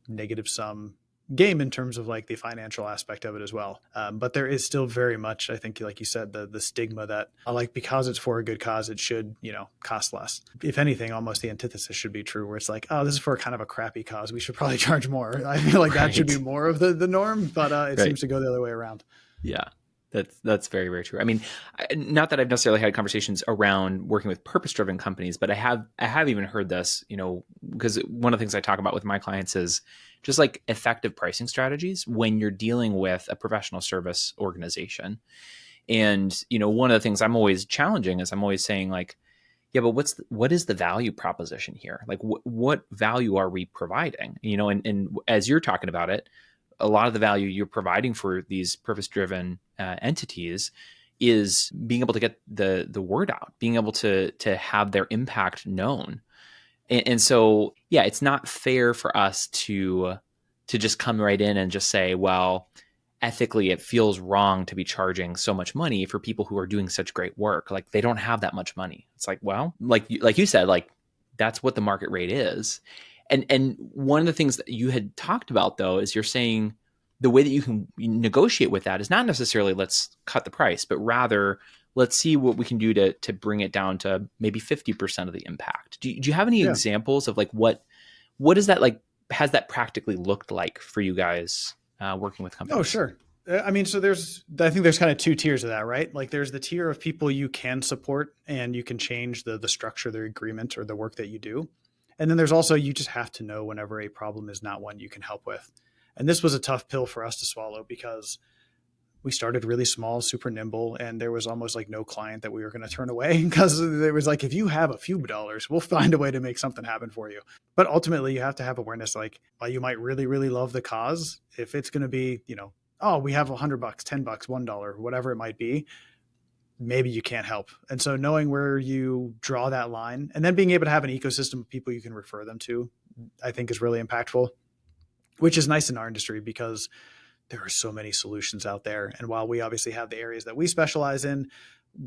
negative sum game in terms of like the financial aspect of it as well. But there is still very much, I think, like you said, the stigma that like, because it's for a good cause, it should, cost less. If anything, almost the antithesis should be true, where it's like, oh, this is for kind of a crappy cause, we should probably charge more. I feel like that should be Right. more of the norm, but it Right. seems to go the other way around. Yeah. That's very, very true. I mean, not that I've necessarily had conversations around working with purpose-driven companies, but I have even heard this, because one of the things I talk about with my clients is just like effective pricing strategies when you're dealing with a professional service organization. And one of the things I'm always challenging is I'm always saying like, yeah, but what is the value proposition here? Like, what value are we providing? And as you're talking about it, a lot of the value you're providing for these purpose driven entities is being able to get the word out, being able to have their impact known. And so, yeah, it's not fair for us to just come right in and just say, well, ethically it feels wrong to be charging so much money for people who are doing such great work. Like they don't have that much money. It's like, well, like you said, like that's what the market rate is. And one of the things that you had talked about though is you're saying the way that you can negotiate with that is not necessarily let's cut the price, but rather let's see what we can do to bring it down to maybe 50% of the impact. Do you have any Yeah. examples of like what is that like, has that practically looked like for you guys working with Oh, companies? sure. I mean, so I think there's kind of two tiers of that, right? Like there's the tier of people you can support and you can change the structure of the agreement or the work that you do. And then there's also, you just have to know whenever a problem is not one you can help with. And this was a tough pill for us to swallow because we started really small, super nimble, and there was almost like no client that we were going to turn away because it was like, if you have a few dollars, we'll find a way to make something happen for you. But ultimately, you have to have awareness like, while you might really, really love the cause, if it's going to be, oh, we have $100, $10, $1, whatever it might be, maybe you can't help. And so knowing where you draw that line and then being able to have an ecosystem of people you can refer them to, I think is really impactful, which is nice in our industry because there are so many solutions out there. And while we obviously have the areas that we specialize in,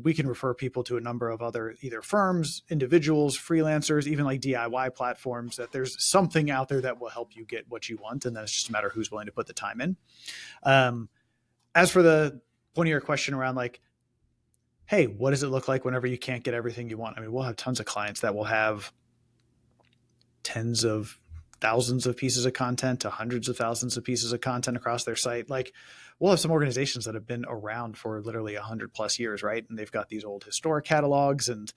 we can refer people to a number of other either firms, individuals, freelancers, even like DIY platforms, that there's something out there that will help you get what you want. And then it's just a matter of who's willing to put the time in. Um, as for the point of your question around like, hey, what does it look like whenever you can't get everything you want? I mean, we'll have tons of clients that will have tens of thousands of pieces of content to hundreds of thousands of pieces of content across their site. Like we'll have some organizations that have been around for literally 100+ years, right? And they've got these old historic catalogs and,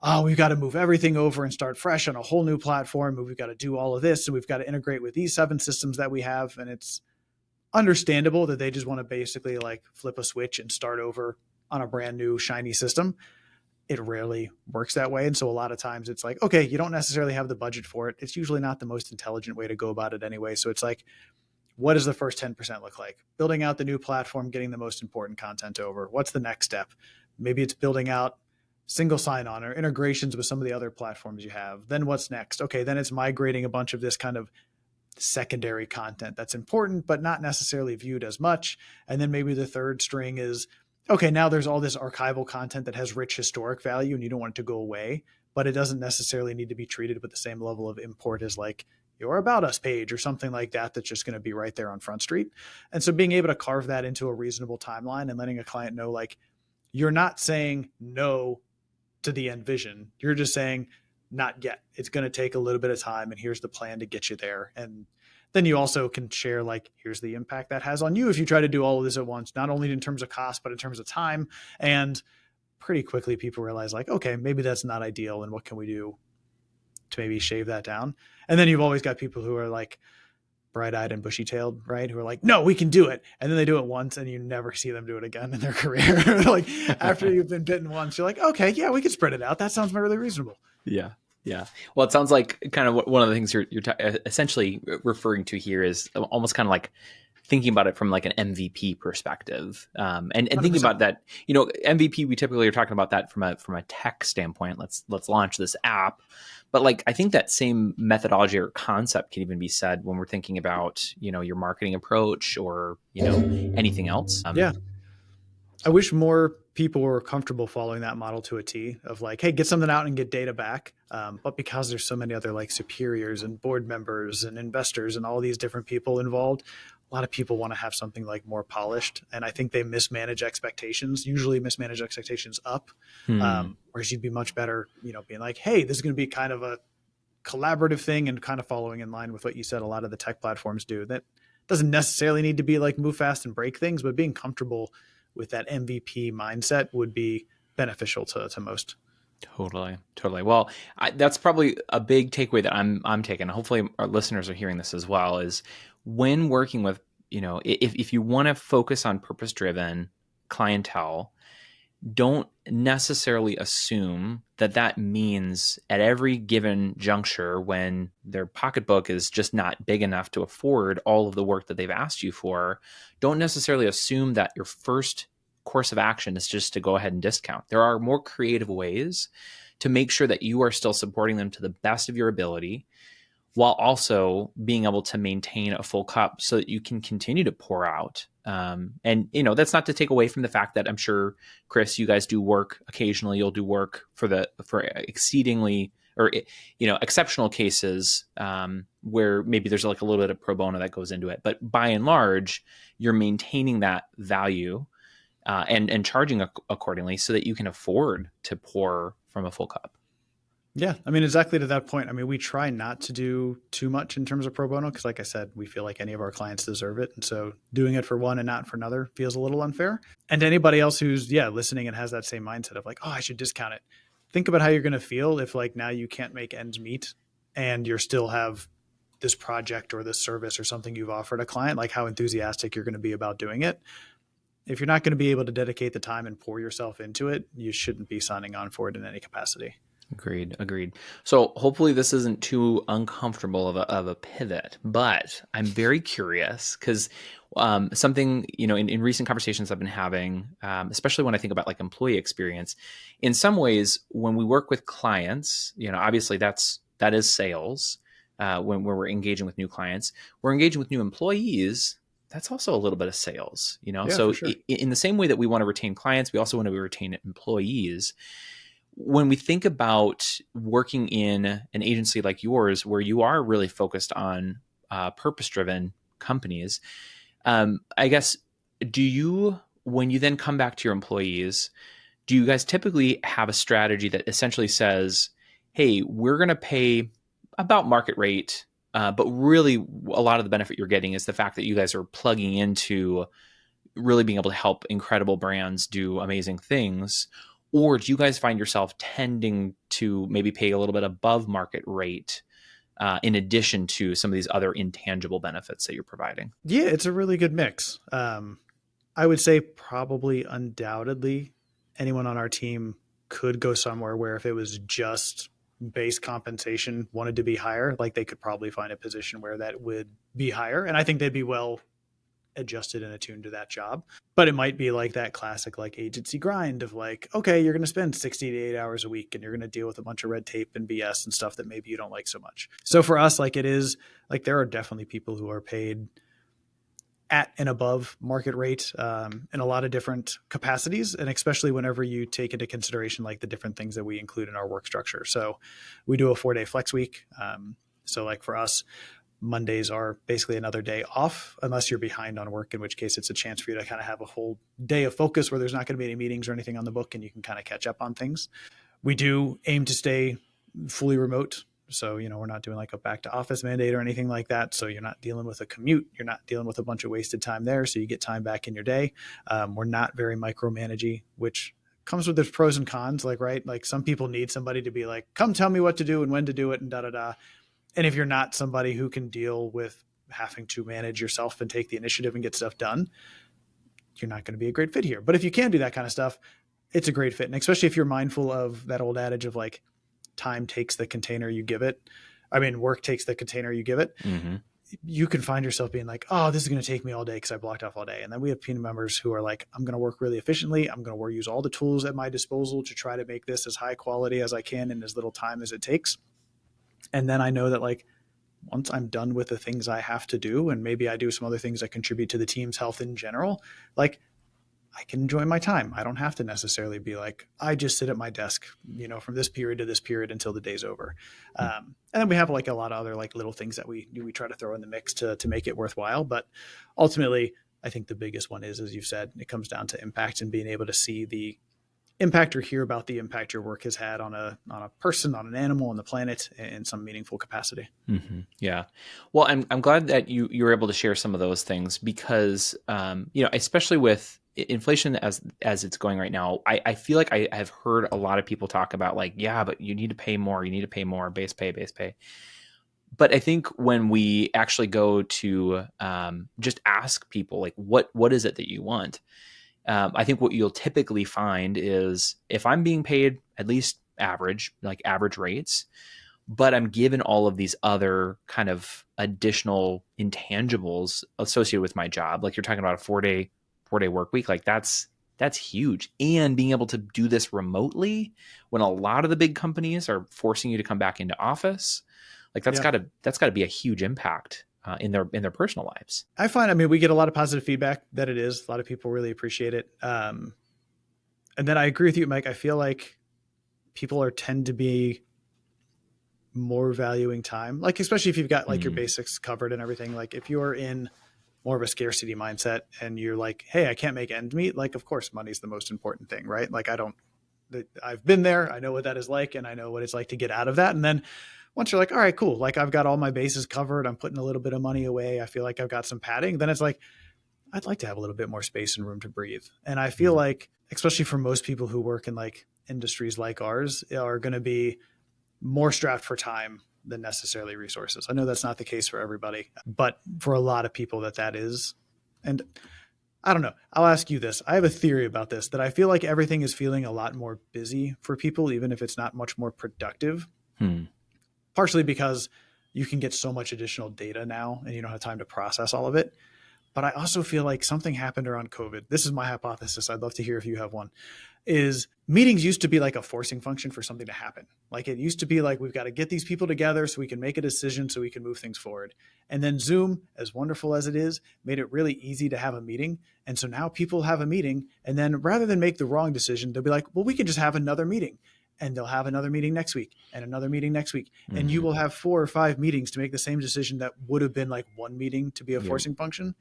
oh, we've got to move everything over and start fresh on a whole new platform. And we've got to do all of this. And we've got to integrate with these 7 systems that we have. And it's understandable that they just want to basically like flip a switch and start over on a brand new shiny system. It rarely works that way. And so a lot of times it's like, okay, you don't necessarily have the budget for it. It's usually not the most intelligent way to go about it anyway. So it's like, what does the first 10% look like? Building out the new platform, getting the most important content over. What's the next step? Maybe it's building out single sign-on or integrations with some of the other platforms you have. Then what's next? Okay, then it's migrating a bunch of this kind of secondary content that's important, but not necessarily viewed as much. And then maybe the third string is, okay, now there's all this archival content that has rich historic value and you don't want it to go away, but it doesn't necessarily need to be treated with the same level of import as like your About Us page or something like that, that's just going to be right there on Front Street. And so being able to carve that into a reasonable timeline and letting a client know, like, you're not saying no to the end vision. You're just saying, not yet. It's going to take a little bit of time, and here's the plan to get you there. And then you also can share, like, here's the impact that has on you if you try to do all of this at once, not only in terms of cost, but in terms of time. And pretty quickly, people realize, like, okay, maybe that's not ideal, and what can we do to maybe shave that down? And then you've always got people who are like bright-eyed and bushy-tailed, right? Who are like, no, we can do it. And then they do it once and you never see them do it again in their career. Like after you've been bitten once, you're like, okay, yeah, we can spread it out. That sounds really reasonable. Yeah. Yeah. Well, it sounds like kind of one of the things you're essentially referring to here is almost kind of like thinking about it from like an MVP perspective, and thinking 100%. about that. MVP. We typically are talking about that from a tech standpoint. Let's launch this app, but like I think that same methodology or concept can even be said when we're thinking about your marketing approach or anything else. Yeah. I wish more people were comfortable following that model to a T of like, hey, get something out and get data back. But because there's so many other like superiors and board members and investors and all these different people involved, a lot of people want to have something like more polished. And I think they mismanage expectations, usually mismanage expectations up. Hmm. Whereas you'd be much better, being like, hey, this is going to be kind of a collaborative thing and kind of following in line with what you said a lot of the tech platforms do. That doesn't necessarily need to be like move fast and break things, but being comfortable with that MVP mindset would be beneficial to most. Totally, totally. Well, that's probably a big takeaway that I'm taking. Hopefully, our listeners are hearing this as well. Is when working with, if you want to focus on purpose driven clientele, don't necessarily assume that that means at every given juncture when their pocketbook is just not big enough to afford all of the work that they've asked you for. Don't necessarily assume that your first course of action is just to go ahead and discount. There are more creative ways to make sure that you are still supporting them to the best of your ability while also being able to maintain a full cup so that you can continue to pour out. And that's not to take away from the fact that I'm sure, Chris, you guys do work occasionally. You'll do work for exceedingly or exceptional cases where maybe there's like a little bit of pro bono that goes into it. But by and large, you're maintaining that value and charging accordingly so that you can afford to pour from a full cup. Yeah, I mean, exactly to that point. I mean, we try not to do too much in terms of pro bono because, like I said, we feel like any of our clients deserve it. And so doing it for one and not for another feels a little unfair. And to anybody else who's, listening and has that same mindset of like, oh, I should discount it. Think about how you're going to feel if, like, now you can't make ends meet and you still have this project or this service or something you've offered a client, like how enthusiastic you're going to be about doing it. If you're not going to be able to dedicate the time and pour yourself into it, you shouldn't be signing on for it in any capacity. Agreed. So hopefully this isn't too uncomfortable of a pivot, but I'm very curious because something, in recent conversations I've been having, especially when I think about like employee experience, in some ways, when we work with clients, obviously that is sales. When we're engaging with new clients, we're engaging with new employees. That's also a little bit of sales, Yeah, for So sure. in the same way that we want to retain clients, we also want to retain employees. When we think about working in an agency like yours, where you are really focused on purpose-driven companies, I guess, when you then come back to your employees, do you guys typically have a strategy that essentially says, hey, we're going to pay about market rate, but really a lot of the benefit you're getting is the fact that you guys are plugging into really being able to help incredible brands do amazing things? Or do you guys find yourself tending to maybe pay a little bit above market rate in addition to some of these other intangible benefits that you're providing? Yeah, it's a really good mix. I would say probably undoubtedly anyone on our team could go somewhere where if it was just base compensation wanted to be higher, like they could probably find a position where that would be higher. And I think they'd be well adjusted and attuned to that job. But it might be like that classic like agency grind of like, okay, you're going to spend 60 to 8 hours a week and you're going to deal with a bunch of red tape and BS and stuff that maybe you don't like so much. So for us, like it is like there are definitely people who are paid at and above market rate in a lot of different capacities, and especially whenever you take into consideration like the different things that we include in our work structure. So we do a 4-day flex week. So like for us, Mondays are basically another day off unless you're behind on work, in which case it's a chance for you to kind of have a whole day of focus where there's not going to be any meetings or anything on the book and you can kind of catch up on things. We do aim to stay fully remote. So, we're not doing like a back to office mandate or anything like that. So you're not dealing with a commute. You're not dealing with a bunch of wasted time there. So you get time back in your day. We're not very micromanaging, which comes with its pros and cons. Like, right. Like some people need somebody to be like, come tell me what to do and when to do it and da, da, da. And if you're not somebody who can deal with having to manage yourself and take the initiative and get stuff done, you're not going to be a great fit here. But if you can do that kind of stuff, it's a great fit. And especially if you're mindful of that old adage of like, time takes the container you give it. I mean, work takes the container you give it. Mm-hmm. You can find yourself being like, oh, this is going to take me all day because I blocked off all day. And then we have team members who are like, I'm going to work really efficiently. I'm going to use all the tools at my disposal to try to make this as high quality as I can in as little time as it takes. And then I know that like, once I'm done with the things I have to do, and maybe I do some other things that contribute to the team's health in general, like I can enjoy my time. I don't have to necessarily be like, I just sit at my desk, from this period to this period until the day's over. And then we have like a lot of other like little things that we try to throw in the mix to make it worthwhile. But ultimately, I think the biggest one is, as you've said, it comes down to impact and being able to see the impact or hear about the impact your work has had on a person, on an animal, on the planet in some meaningful capacity. Mm-hmm. Yeah. Well, I'm glad that you were able to share some of those things because, especially with inflation as it's going right now, I feel like I have heard a lot of people talk about like, yeah, but you need to pay more, you need to pay more, base pay. But I think when we actually go to just ask people like, what is it that you want? I think what you'll typically find is if I'm being paid at least average, like average rates, but I'm given all of these other kind of additional intangibles associated with my job. Like you're talking about a 4-day work week. Like that's huge. And being able to do this remotely when a lot of the big companies are forcing you to come back into office, like Yeah. that's gotta be a huge impact in their personal lives. I find, I mean, we get a lot of positive feedback that it is. A lot of people really appreciate it. And then I agree with you, Mike. I feel like people tend to be more valuing time, like especially if you've got like your Mm, basics covered and everything. Like if you're in more of a scarcity mindset and you're like, hey, I can't make ends meet, like of course money's the most important thing, right? Like I've been there, I know what that is like, and I know what it's like to get out of that. And then once you're like, all right, cool, like I've got all my bases covered, I'm putting a little bit of money away, I feel like I've got some padding, then it's like I'd like to have a little bit more space and room to breathe. And I feel mm, like especially for most people who work in like industries like ours are going to be more strapped for time than necessarily resources. I know that's not the case for everybody, but for a lot of people that is. And I don't know. I'll ask you this. I have a theory about this that I feel like everything is feeling a lot more busy for people, even if it's not much more productive, hmm. partially because you can get so much additional data now and you don't have time to process all of it. But I also feel like something happened around COVID. This is my hypothesis. I'd love to hear if you have one. Is meetings used to be like a forcing function for something to happen. Like it used to be like we've got to get these people together so we can make a decision so we can move things forward. And then Zoom, as wonderful as it is, made it really easy to have a meeting. And so now people have a meeting and then rather than make the wrong decision, they'll be like, well, we can just have another meeting. And they'll have another meeting next week and another meeting next week. And you Hmm. will have 4 or 5 meetings to make the same decision that would have been like one meeting to be a Yep. forcing function.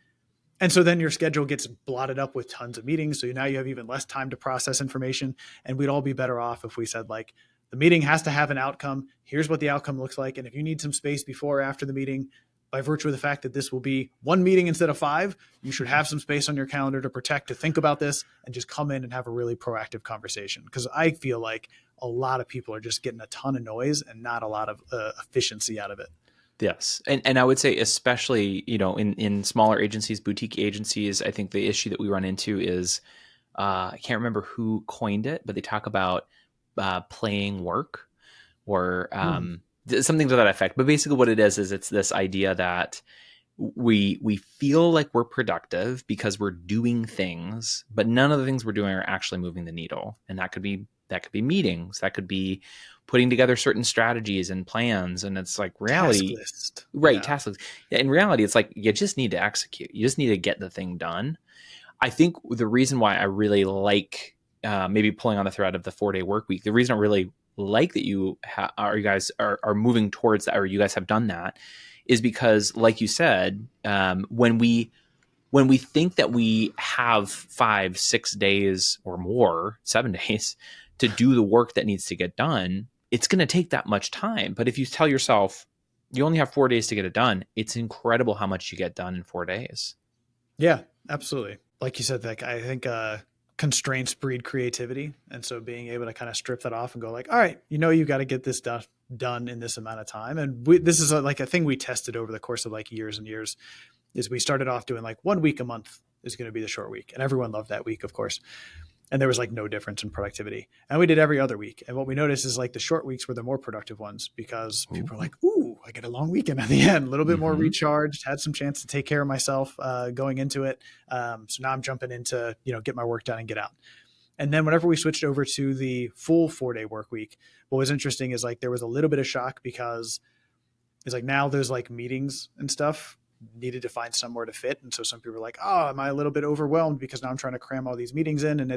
And so then your schedule gets blotted up with tons of meetings. So now you have even less time to process information. And we'd all be better off if we said, like, the meeting has to have an outcome. Here's what the outcome looks like. And if you need some space before or after the meeting, by virtue of the fact that this will be one meeting instead of 5, you should have some space on your calendar to protect, to think about this, and just come in and have a really proactive conversation. Because I feel like a lot of people are just getting a ton of noise and not a lot of efficiency out of it. Yes. And I would say, especially, in smaller agencies, boutique agencies, I think the issue that we run into is I can't remember who coined it, but they talk about playing work or Hmm. something to that effect. But basically, what it is it's this idea that we feel like we're productive because we're doing things, but none of the things we're doing are actually moving the needle. And that could be meetings, that could be putting together certain strategies and plans. And it's like Task reality, list. right? Yeah. Task lists. Yeah, in reality, it's like you just need to execute. You just need to get the thing done. I think the reason why I really like maybe pulling on the thread of the 4-day work week, the reason I really like that you guys are moving towards that, or you guys have done that, is because, like you said, when we think that we have 5, 6 days or more, 7 days to do the work that needs to get done, it's going to take that much time. But if you tell yourself you only have 4 days to get it done, it's incredible how much you get done in 4 days. Yeah, absolutely. Like you said, like I think constraints breed creativity, and so being able to kind of strip that off and go like, all right, you got to get this stuff done in this amount of time. And this is like a thing we tested over the course of like years and years. Is we started off doing like 1 week a month is going to be the short week, and everyone loved that week, of course. And there was like no difference in productivity. And we did every other week. And what we noticed is like the short weeks were the more productive ones because people are Ooh. like, ooh, I get a long weekend at the end, a little bit more Mm-hmm. recharged, had some chance to take care of myself going into it. So now I'm jumping into, get my work done and get out. And then whenever we switched over to the full 4-day work week, what was interesting is like there was a little bit of shock because it's like now there's like meetings and stuff needed to find somewhere to fit. And so some people are like, oh, am I a little bit overwhelmed because now I'm trying to cram all these meetings in? And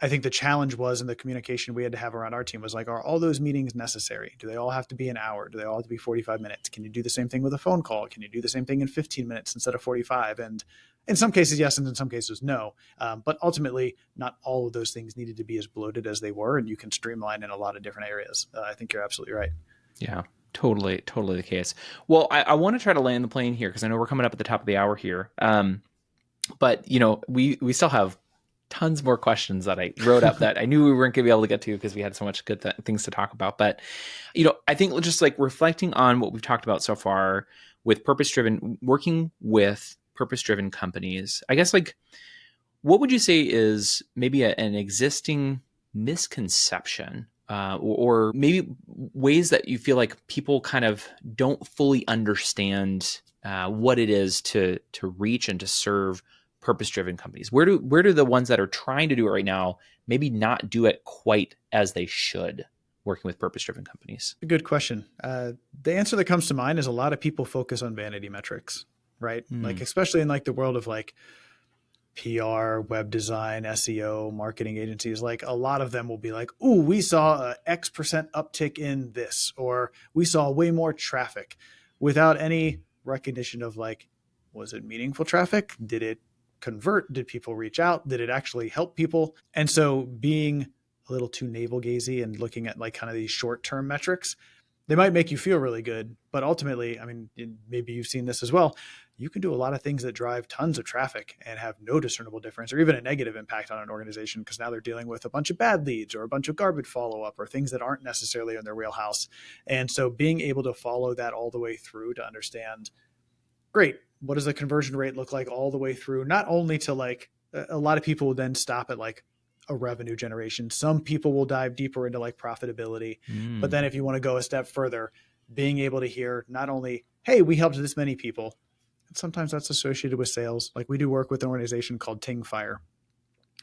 I think the challenge was in the communication we had to have around our team was like, are all those meetings necessary? Do they all have to be an hour? Do they all have to be 45 minutes? Can you do the same thing with a phone call? Can you do the same thing in 15 minutes instead of 45? And in some cases, yes, and in some cases, no. But ultimately, not all of those things needed to be as bloated as they were, and you can streamline in a lot of different areas. I think you're absolutely right. Yeah, totally the case. Well, I want to try to land the plane here because I know we're coming up at the top of the hour here. But we still have tons more questions that I wrote up that I knew we weren't going to be able to get to because we had so much good things to talk about. But I think just like reflecting on what we've talked about so far with purpose driven, working with purpose driven companies, I guess, like, what would you say is maybe an existing misconception, or maybe ways that you feel like people kind of don't fully understand what it is to reach and to serve purpose-driven companies? Where do the ones that are trying to do it right now maybe not do it quite as they should, working with purpose-driven companies? A good question. The answer that comes to mind is a lot of people focus on vanity metrics, right? Like, Mm. especially in like the world of like PR, web design, SEO, marketing agencies, like a lot of them will be like, "Ooh, we saw a X% uptick in this," or "We saw way more traffic," without any recognition of like, was it meaningful traffic? Did it convert? Did people reach out? Did it actually help people? And so being a little too navel gazy and looking at like kind of these short term metrics, they might make you feel really good, but ultimately, I mean, maybe you've seen this as well. You can do a lot of things that drive tons of traffic and have no discernible difference or even a negative impact on an organization because now they're dealing with a bunch of bad leads or a bunch of garbage follow up or things that aren't necessarily in their wheelhouse. And so being able to follow that all the way through to understand, great, what does the conversion rate look like all the way through? Not only to like, a lot of people will then stop at like a revenue generation. Some people will dive deeper into like profitability. But Mm. then if you want to go a step further, being able to hear not only, hey, we helped this many people, and sometimes that's associated with sales. Like we do work with an organization called Ting Fire.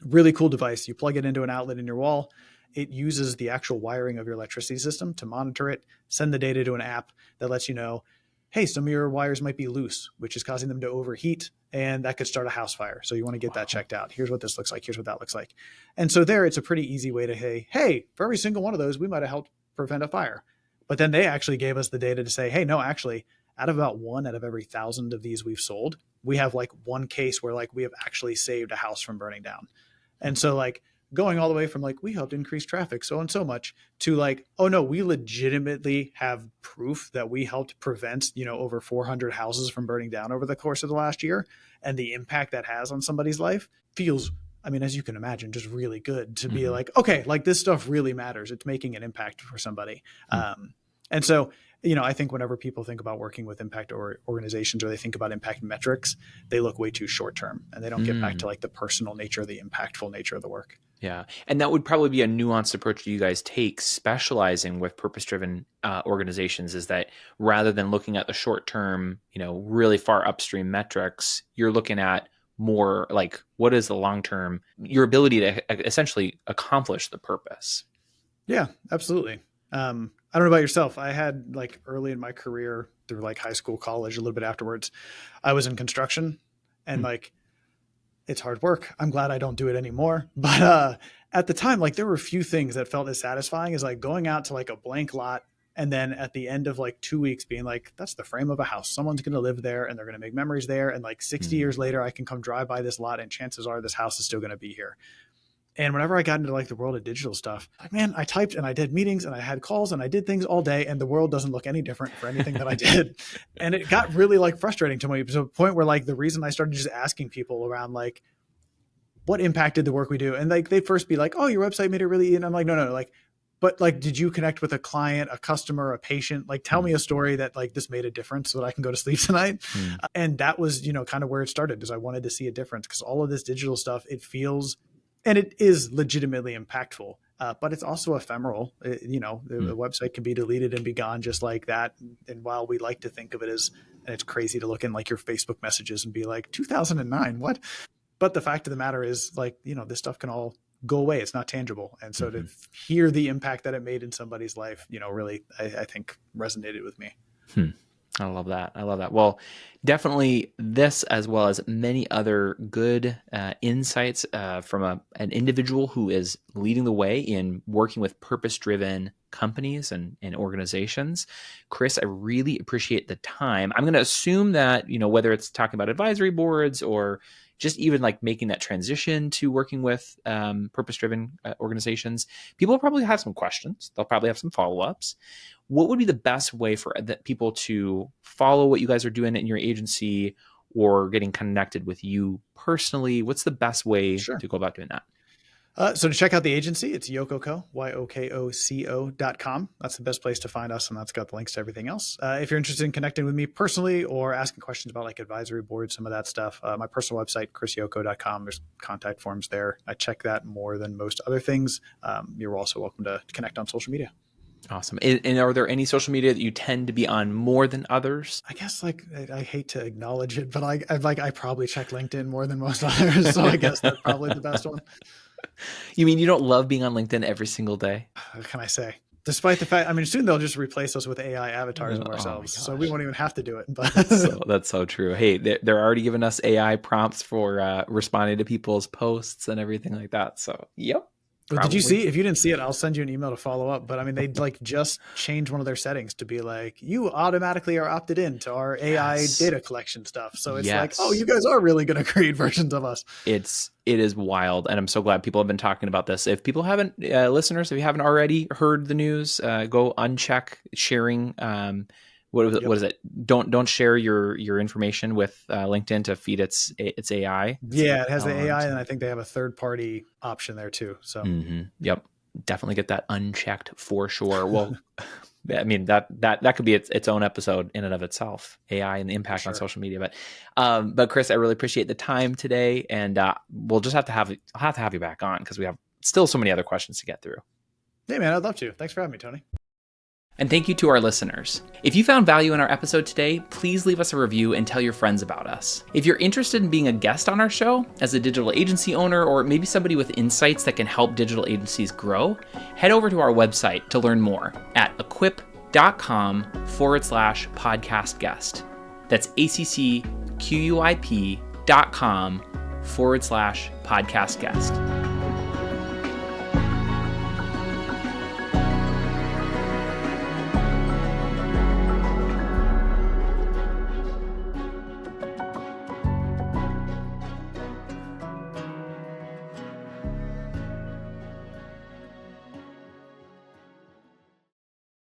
Really cool device. You plug it into an outlet in your wall. It uses the actual wiring of your electricity system to monitor it, send the data to an app that lets you know, hey, some of your wires might be loose, which is causing them to overheat, and that could start a house fire. So you want to get that Wow. checked out. Here's what this looks like. Here's what that looks like. And so there, it's a pretty easy way to, hey, for every single one of those, we might have helped prevent a fire. But then they actually gave us the data to say, hey, no, actually, out of about one out of every 1,000 of these we've sold, we have like one case where like we have actually saved a house from burning down. And so like going all the way from like we helped increase traffic so and so much to like, oh no, we legitimately have proof that we helped prevent, over 400 houses from burning down over the course of the last year, and the impact that has on somebody's life feels, I mean, as you can imagine, just really good to be Mm-hmm. like, okay, like this stuff really matters. It's making an impact for somebody. Mm. And so, I think whenever people think about working with impact or organizations or they think about impact metrics, they look way too short term and they don't get back to Mm. like the personal nature, the impactful nature of the work. Yeah. And that would probably be a nuanced approach that you guys take, specializing with purpose driven organizations, is that rather than looking at the short term, really far upstream metrics, you're looking at more like what is the long term, your ability to essentially accomplish the purpose. Yeah, absolutely. I don't know about yourself. I had like early in my career through like high school, college, a little bit afterwards, I was in construction and Hmm. like it's hard work. I'm glad I don't do it anymore. But at the time, like there were a few things that felt as satisfying as like going out to like a blank lot and then at the end of like 2 weeks being like, that's the frame of a house. Someone's going to live there and they're going to make memories there. And like 60 Hmm. years later, I can come drive by this lot and chances are this house is still going to be here. And whenever I got into like the world of digital stuff, like man, I typed and I did meetings and I had calls and I did things all day, and the world doesn't look any different for anything that I did. And it got really like frustrating to me to a point where like the reason I started just asking people around like what impacted the work we do, and like they'd first be like, "Oh, your website made it really," and I'm like, "No, like." But like, did you connect with a client, a customer, a patient? Like, tell me Hmm. a story that like this made a difference so that I can go to sleep tonight. Hmm. And that was, kind of where it started, is I wanted to see a difference because all of this digital stuff, it feels, and it is legitimately impactful, but it's also ephemeral. Hmm. The website can be deleted and be gone just like that. And while we like to think of it as, and it's crazy to look in like your Facebook messages and be like 2009, what? But the fact of the matter is, like, this stuff can all go away. It's not tangible. And so to Hmm. hear the impact that it made in somebody's life, really, I think resonated with me. Hmm. I love that. I love that. Well, definitely this, as well as many other good insights from an individual who is leading the way in working with purpose driven companies and organizations. Chris, I really appreciate the time. I'm going to assume that, whether it's talking about advisory boards or just even like making that transition to working with purpose driven organizations, people will probably have some questions. They'll probably have some follow ups. What would be the best way for people to follow what you guys are doing in your agency, or getting connected with you personally, what's the best way Sure. to go about doing that? So to check out the agency, it's Yoko Co, YOKOCO.com. That's the best place to find us, and that's got the links to everything else. If you're interested in connecting with me personally or asking questions about like advisory boards, some of that stuff, my personal website, chrisyoko.com, there's contact forms there. I check that more than most other things. You're also welcome to connect on social media. Awesome. And are there any social media that you tend to be on more than others? I guess like I hate to acknowledge it, but I probably check LinkedIn more than most others, so I guess that's probably the best one. You mean you don't love being on LinkedIn every single day? What can I say? Despite the fact, I mean, soon they'll just replace us with AI avatars of Oh my ourselves, so we gosh. won't even have to do it. But That's so true. Hey, they're already giving us AI prompts for responding to people's posts and everything like that. So, yep, But did you probably. see? If you didn't see it, I'll send you an email to follow up. But I mean, they like just changed one of their settings to be like, you automatically are opted in to our AI Yes. data collection stuff. So it's like, oh, Yes. you guys are really going to create versions of us. It is wild, and I'm so glad people have been talking about this. If people haven't, listeners, if you haven't already heard the news, go uncheck sharing. What Yep. is it? Don't share your information with LinkedIn to feed its AI. Yeah, it has the AI, And and I think they have a third party option there too. So yep, definitely get that unchecked for sure. Well, I mean that could be its own episode in and of itself, AI and the for impact on sure. social media. But Chris, I really appreciate the time today, and we'll just I'll have to have you back on because we have still so many other questions to get through. Hey man, I'd love to. Thanks for having me, Tony. And thank you to our listeners. If you found value in our episode today, please leave us a review and tell your friends about us. If you're interested in being a guest on our show, as a digital agency owner, or maybe somebody with insights that can help digital agencies grow, head over to our website to learn more at equip.com/podcast guest. That's ACCQUIP.com/podcast guest.